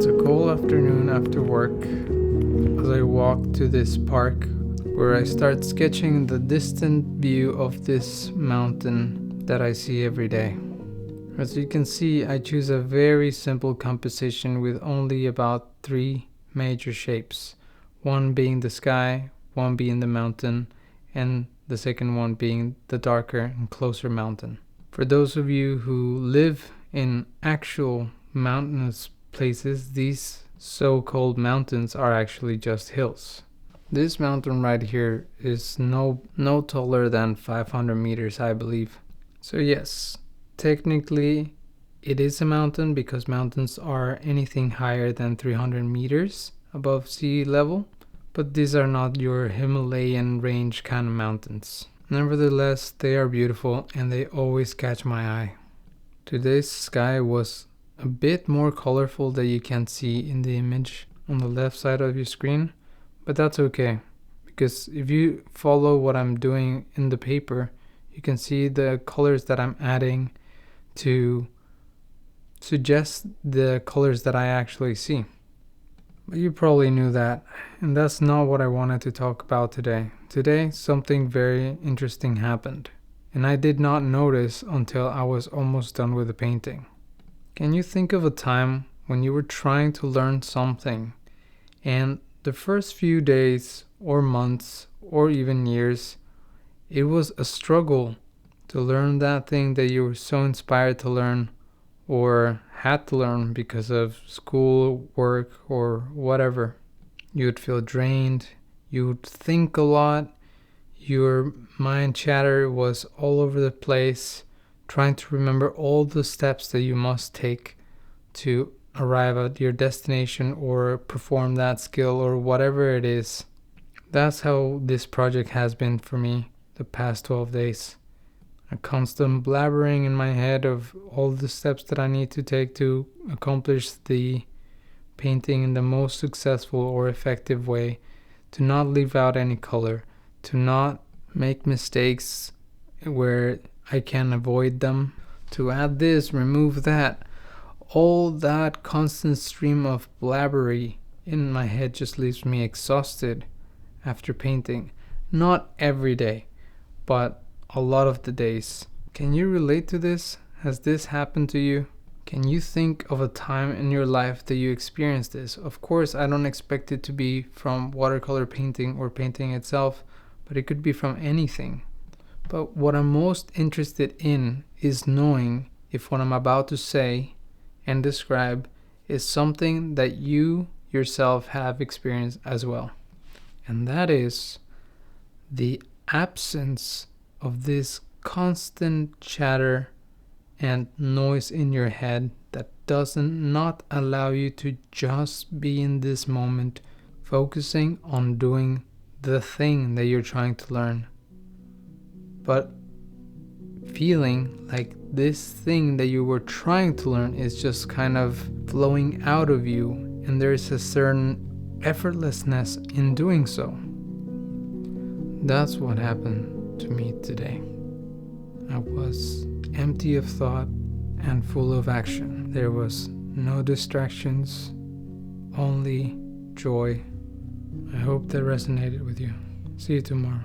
It's a cold afternoon after work as I walk to this park where I start sketching the distant view of this mountain that I see every day. As you can see, I choose a very simple composition with only about 3 major shapes, one being the sky, one being the mountain, and the second one being the darker and closer mountain. For those of you who live in actual mountainous places, these so-called mountains are actually just hills. This mountain right here is no taller than 500 meters, I believe. So yes, technically it is a mountain because mountains are anything higher than 300 meters above sea level, but these are not your Himalayan range kind of mountains. Nevertheless, they are beautiful and they always catch my eye. Today's sky was a bit more colorful than you can see in the image on the left side of your screen, but that's okay, because if you follow what I'm doing in the paper, you can see the colors that I'm adding to suggest the colors that I actually see. But you probably knew that, and that's not what I wanted to talk about today. Today, something very interesting happened, and I did not notice until I was almost done with the painting. Can you think of a time when you were trying to learn something, and the first few days or months or even years, it was a struggle to learn that thing that you were so inspired to learn or had to learn because of school, work, or whatever? You would feel drained, you would think a lot, your mind chatter was all over the place, trying to remember all the steps that you must take to arrive at your destination or perform that skill or whatever it is. That's how this project has been for me the past 12 days. A constant blabbering in my head of all the steps that I need to take to accomplish the painting in the most successful or effective way, to not leave out any color, to not make mistakes where I can avoid them, to add this, remove that. All that constant stream of blabbery in my head just leaves me exhausted after painting. Not every day, but a lot of the days. Can you relate to this? Has this happened to you? Can you think of a time in your life that you experienced this? Of course, I don't expect it to be from watercolor painting or painting itself, but it could be from anything. But what I'm most interested in is knowing if what I'm about to say and describe is something that you yourself have experienced as well. And that is the absence of this constant chatter and noise in your head that doesn't not allow you to just be in this moment, focusing on doing the thing that you're trying to learn, but feeling like this thing that you were trying to learn is just kind of flowing out of you, and there's a certain effortlessness in doing so. That's what happened to me today. I was empty of thought and full of action. There was no distractions, only joy. I hope that resonated with you. See you tomorrow.